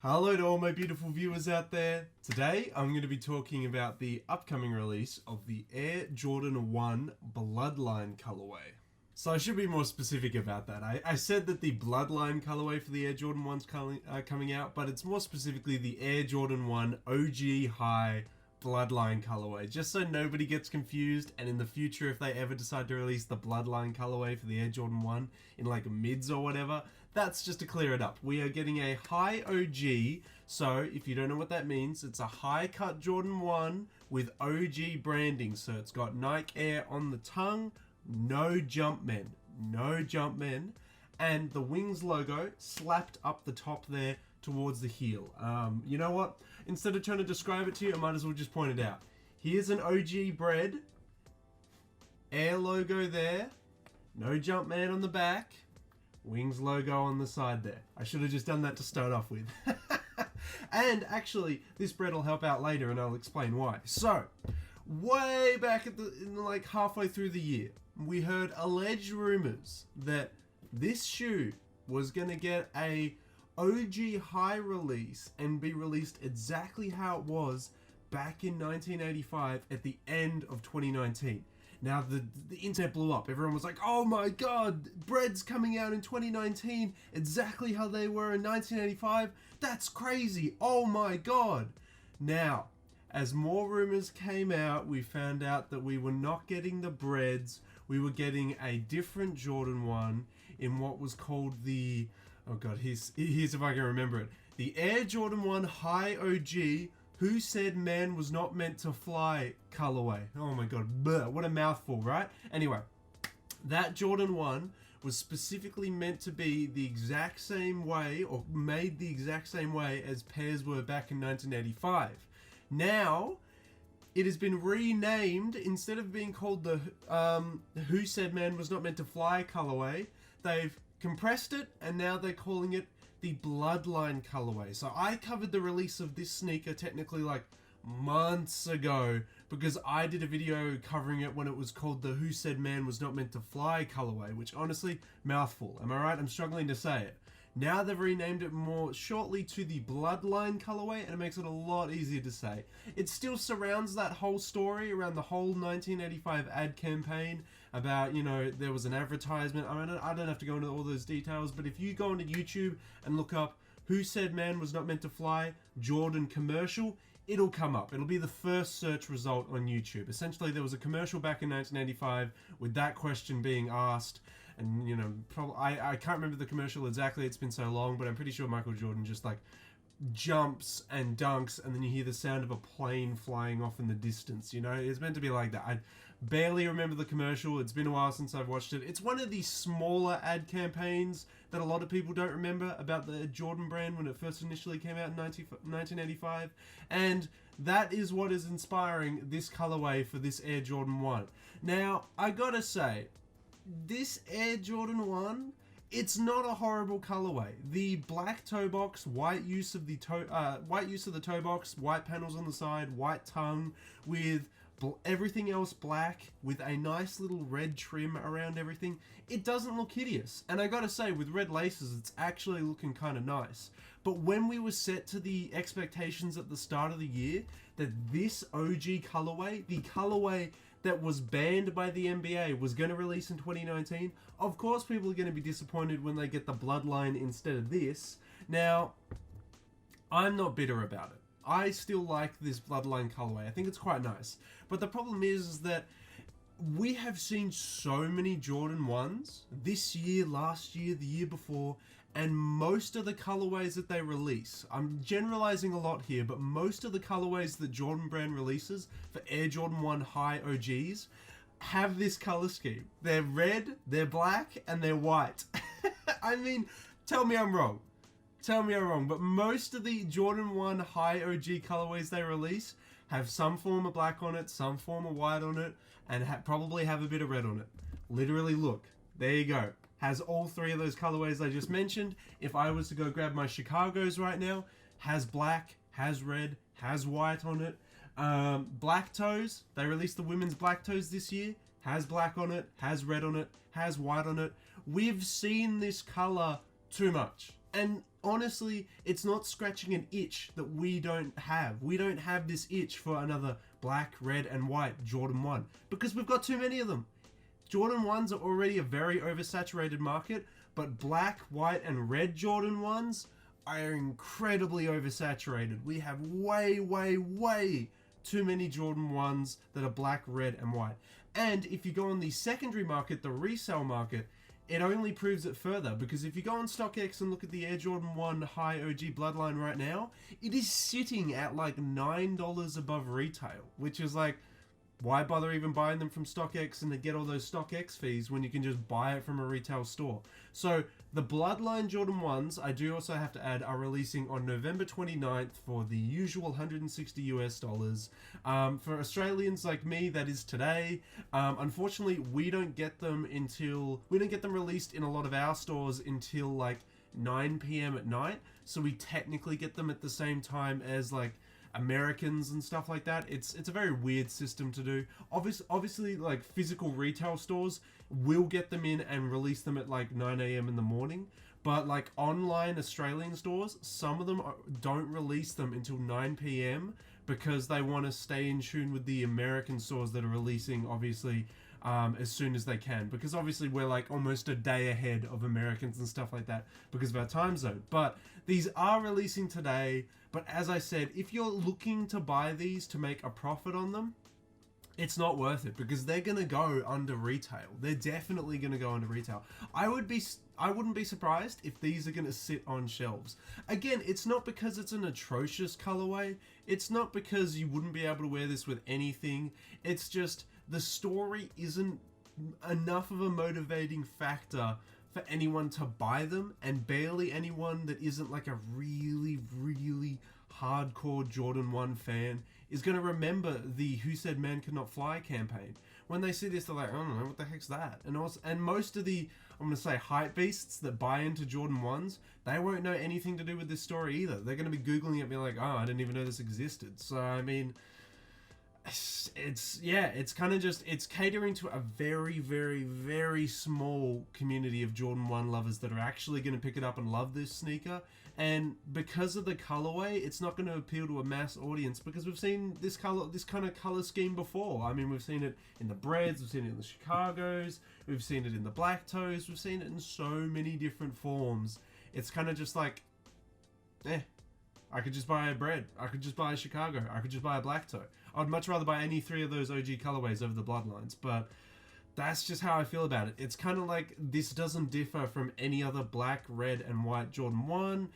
Hello to all my beautiful viewers out there. Today I'm going to be talking about the upcoming release of the Air Jordan 1 Bloodline colorway. So I should be more specific about that. I said that the Bloodline colorway for the Air Jordan 1's coming out, but it's more specifically the Air Jordan 1 OG High Bloodline colorway, just so nobody gets confused. And in the future, if they ever decide to release the Bloodline colorway for the Air Jordan 1 in like mids or whatever, that's just to clear it up. We are getting a high OG, so if you don't know what that means, it's a high cut Jordan 1 with OG branding. So it's got Nike Air on the tongue, no Jumpmen, and the Wings logo slapped up the top there towards the heel. You know what? Instead of trying to describe it to you, I might as well just point it out. Here's an OG bread, Air logo there, no Jumpman on the back, Wings logo on the side there. I should have just done that to start off with. And actually, this bread will help out later and I'll explain why. So, way back in like halfway through the year, we heard alleged rumors that this shoe was going to get a OG high release and be released exactly how it was back in 1985 at the end of 2019. Now the internet blew up. Everyone was like, oh my god, breads coming out in 2019 exactly how they were in 1985. That's crazy. Oh my god. Now, as more rumors came out, we found out that we were not getting the breads. We were getting a different Jordan 1 in what was called the, oh god, here's if I can remember it. The Air Jordan 1 High OG, Who Said Man Was Not Meant to Fly colorway. Oh my god, bleh, what a mouthful, right? Anyway, that Jordan 1 was specifically meant to be the exact same way, or made the exact same way as pairs were back in 1985. Now, it has been renamed. Instead of being called the Who Said Man Was Not Meant to Fly colorway, they've compressed it and now they're calling it the Bloodline colorway. So I covered the release of this sneaker technically like months ago because I did a video covering it when it was called the Who Said Man Was Not Meant to Fly colorway, which honestly, mouthful. Am I right? I'm struggling to say it. Now they've renamed it more shortly to the Bloodline colorway, and it makes it a lot easier to say. It still surrounds that whole story around the whole 1985 ad campaign about, you know, there was an advertisement. I mean, I don't have to go into all those details, but if you go onto YouTube and look up Who Said Man Was Not Meant to Fly Jordan commercial, it'll come up. It'll be the first search result on YouTube. Essentially, there was a commercial back in 1985 with that question being asked. And, you know, I can't remember the commercial exactly. It's been so long, but I'm pretty sure Michael Jordan just like jumps and dunks and then you hear the sound of a plane flying off in the distance. You know, it's meant to be like that. I barely remember the commercial. It's been a while since I've watched it. It's one of the smaller ad campaigns that a lot of people don't remember about the Jordan brand when it first initially came out in 1985. And that is what is inspiring this colorway for this Air Jordan 1. Now, I gotta say, this Air Jordan 1, it's not a horrible colorway. The black toe box, white use of the toe box, white panels on the side, white tongue, with everything else black, with a nice little red trim around everything. It doesn't look hideous. And I gotta say, with red laces, it's actually looking kind of nice. But when we were set to the expectations at the start of the year that this OG colorway, the colorway that was banned by the NBA, was going to release in 2019, of course people are going to be disappointed when they get the Bloodline instead of this. Now, I'm not bitter about it. I still like this Bloodline colorway. I think it's quite nice. But the problem is that we have seen so many Jordan 1s this year, last year, the year before, and most of the colorways that they release, I'm generalizing a lot here, but most of the colorways that Jordan brand releases for Air Jordan 1 High OGs have this color scheme. They're red, they're black, and they're white. I mean, tell me I'm wrong. Tell me I'm wrong, but most of the Jordan 1 High OG colorways they release have some form of black on it, some form of white on it, and probably have a bit of red on it. Literally, look. There you go. Has all three of those colorways I just mentioned. If I was to go grab my Chicago's right now, has black, has red, has white on it. Black toes, they released the women's black toes this year. Has black on it, has red on it, has white on it. We've seen this color too much. And honestly, it's not scratching an itch that we don't have. We don't have this itch for another black, red, and white Jordan 1 because we've got too many of them. Jordan 1s are already a very oversaturated market, but black, white, and red Jordan 1s are incredibly oversaturated. We have way, way, way too many Jordan 1s that are black, red, and white. And if you go on the secondary market, the resale market, it only proves it further, because if you go on StockX and look at the Air Jordan 1 High OG Bloodline right now, it is sitting at like $9 above retail, which is like, why bother even buying them from StockX and to get all those StockX fees when you can just buy it from a retail store? So the Bloodline Jordan 1s, I do also have to add, are releasing on November 29th for the usual $160 US. For Australians like me, that is today. Unfortunately, we don't get them released in a lot of our stores until like 9 p.m. at night. So we technically get them at the same time as like Americans and stuff like that. It's a very weird system to do. Obviously, like physical retail stores will get them in and release them at like 9 a.m. in the morning, but like online Australian stores, some of them don't release them until 9 p.m. because they want to stay in tune with the American stores that are releasing obviously as soon as they can, because obviously we're like almost a day ahead of Americans and stuff like that because of our time zone. But these are releasing today. But as I said, if you're looking to buy these to make a profit on them, it's not worth it because they're going to go under retail. They're definitely going to go under retail. I wouldn't be surprised if these are going to sit on shelves. Again, it's not because it's an atrocious colorway. It's not because you wouldn't be able to wear this with anything. It's just the story isn't enough of a motivating factor for anyone to buy them, and barely anyone that isn't like a really, really hardcore Jordan 1 fan is going to remember the Who Said Man Could Not Fly campaign. When they see this, they're like, I don't know, what the heck's that? And most of the, I'm going to say, hype beasts that buy into Jordan 1s, they won't know anything to do with this story either. They're going to be Googling it, being like, oh, I didn't even know this existed. So, I mean, it's kind of just, it's catering to a very, very, very small community of Jordan 1 lovers that are actually going to pick it up and love this sneaker. And because of the colorway, it's not going to appeal to a mass audience because we've seen this kind of color scheme before. I mean, we've seen it in the Breads, we've seen it in the Chicagos, we've seen it in the Black Toes, we've seen it in so many different forms. It's kind of just like, I could just buy a Bread, I could just buy a Chicago, I could just buy a Black Toe. I'd much rather buy any three of those OG colorways over the Bloodlines, but that's just how I feel about it. It's kind of like this doesn't differ from any other black, red, and white Jordan 1.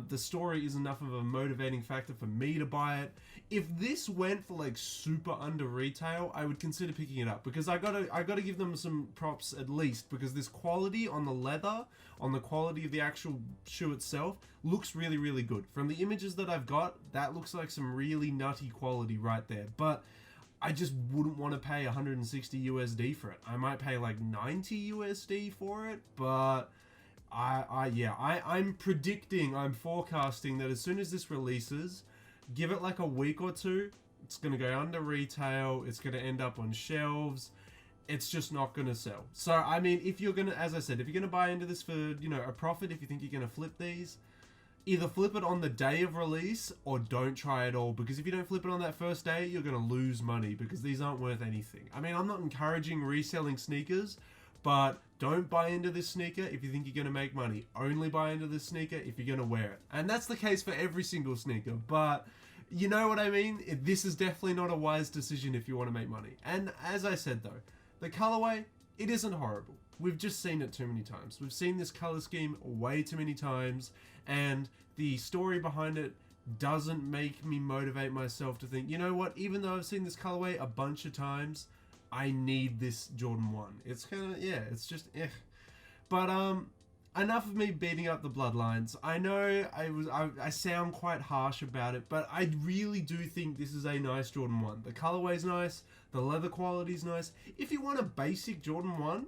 The story is enough of a motivating factor for me to buy it. If this went for like super under retail, I would consider picking it up because I gotta give them some props at least, because this quality on the leather, on the quality of the actual shoe itself, looks really, really good. From the images that I've got, that looks like some really nutty quality right there. But I just wouldn't want to pay 160 USD for it. I might pay like 90 USD for it, but I'm forecasting that as soon as this releases, give it like a week or two, it's going to go under retail, it's going to end up on shelves, it's just not going to sell. So, I mean, if you're going to, as I said, if you're going to buy into this for, you know, a profit, if you think you're going to flip these, either flip it on the day of release or don't try at all, because if you don't flip it on that first day, you're going to lose money because these aren't worth anything. I mean, I'm not encouraging reselling sneakers, but don't buy into this sneaker if you think you're going to make money. Only buy into this sneaker if you're going to wear it. And that's the case for every single sneaker, but you know what I mean? This is definitely not a wise decision if you want to make money. And as I said though, the colorway, it isn't horrible. We've just seen it too many times. We've seen this color scheme way too many times, and the story behind it doesn't make me motivate myself to think, you know what, even though I've seen this colorway a bunch of times, I need this Jordan 1. It's kind of, yeah, it's just, But, enough of me beating up the Bloodlines. I know I sound quite harsh about it, but I really do think this is a nice Jordan 1. The colorway's nice, the leather quality's nice. If you want a basic Jordan 1,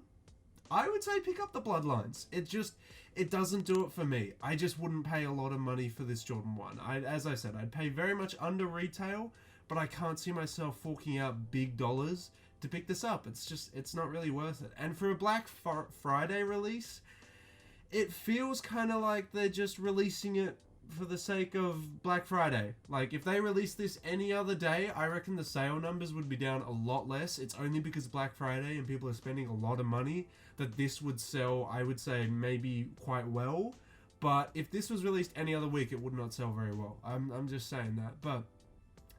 I would say pick up the Bloodlines. It doesn't do it for me. I just wouldn't pay a lot of money for this Jordan 1. As I said, I'd pay very much under retail, but I can't see myself forking out big dollars to pick this up. It's not really worth it. And for a Black Friday release, it feels kind of like they're just releasing it for the sake of Black Friday. Like, if they released this any other day, I reckon the sale numbers would be down a lot less. It's only because Black Friday and people are spending a lot of money that this would sell, I would say, maybe quite well. But if this was released any other week, it would not sell very well. I'm just saying that. But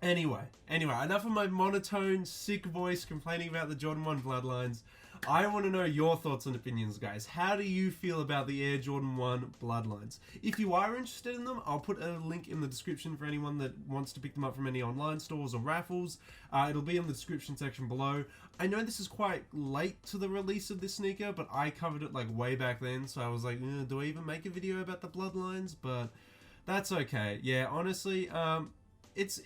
anyway, enough of my monotone, sick voice complaining about the Jordan 1 Bloodlines. I want to know your thoughts and opinions, guys. How do you feel about the Air Jordan 1 Bloodlines? If you are interested in them, I'll put a link in the description for anyone that wants to pick them up from any online stores or raffles. It'll be in the description section below. I know this is quite late to the release of this sneaker, but I covered it like way back then, so I was like, do I even make a video about the Bloodlines? But that's okay. Yeah, honestly, it's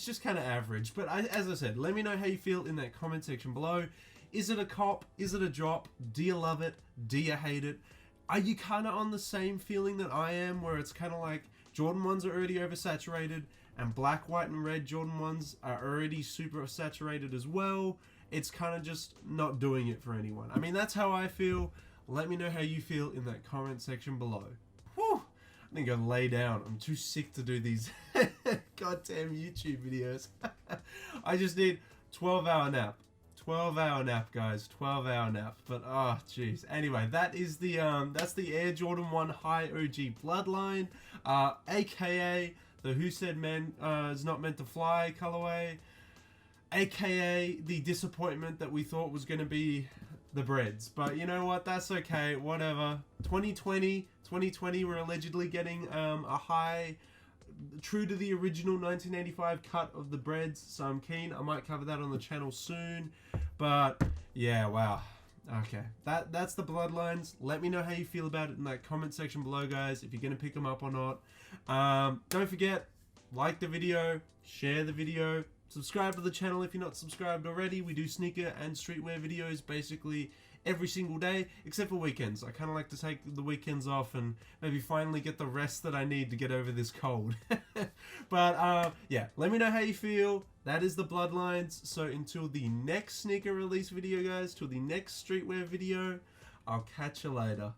just kind of average. But as I said, let me know how you feel in that comment section below. Is it a cop? Is it a drop? Do you love it? Do you hate it? Are you kind of on the same feeling that I am, where it's kind of like Jordan 1s are already oversaturated and black, white, and red Jordan 1s are already super saturated as well? It's kind of just not doing it for anyone. I mean, that's how I feel. Let me know how you feel in that comment section below. Whew. I think I'll lay down. I'm too sick to do these goddamn YouTube videos. I just need 12-hour nap. 12-hour nap, guys. 12-hour nap. But oh jeez. Anyway, that is the that's the Air Jordan 1 High OG Bloodline, aka the Who Said Men is Not Meant to Fly colorway, aka the disappointment that we thought was going to be the breads. But you know what? That's okay. Whatever. 2020, we're allegedly getting a high, true to the original 1985 cut of the breads, so I'm keen. I might cover that on the channel soon. But yeah, wow. Okay, that's the Bloodlines. Let me know how you feel about it in that comment section below, guys, if you're gonna pick them up or not. Don't forget, like the video, share the video, subscribe to the channel if you're not subscribed already. We do sneaker and streetwear videos basically every single day, except for weekends. I kind of like to take the weekends off and maybe finally get the rest that I need to get over this cold. But yeah, let me know how you feel. That is the Bloodlines. So until the next sneaker release video, guys, till the next streetwear video, I'll catch you later.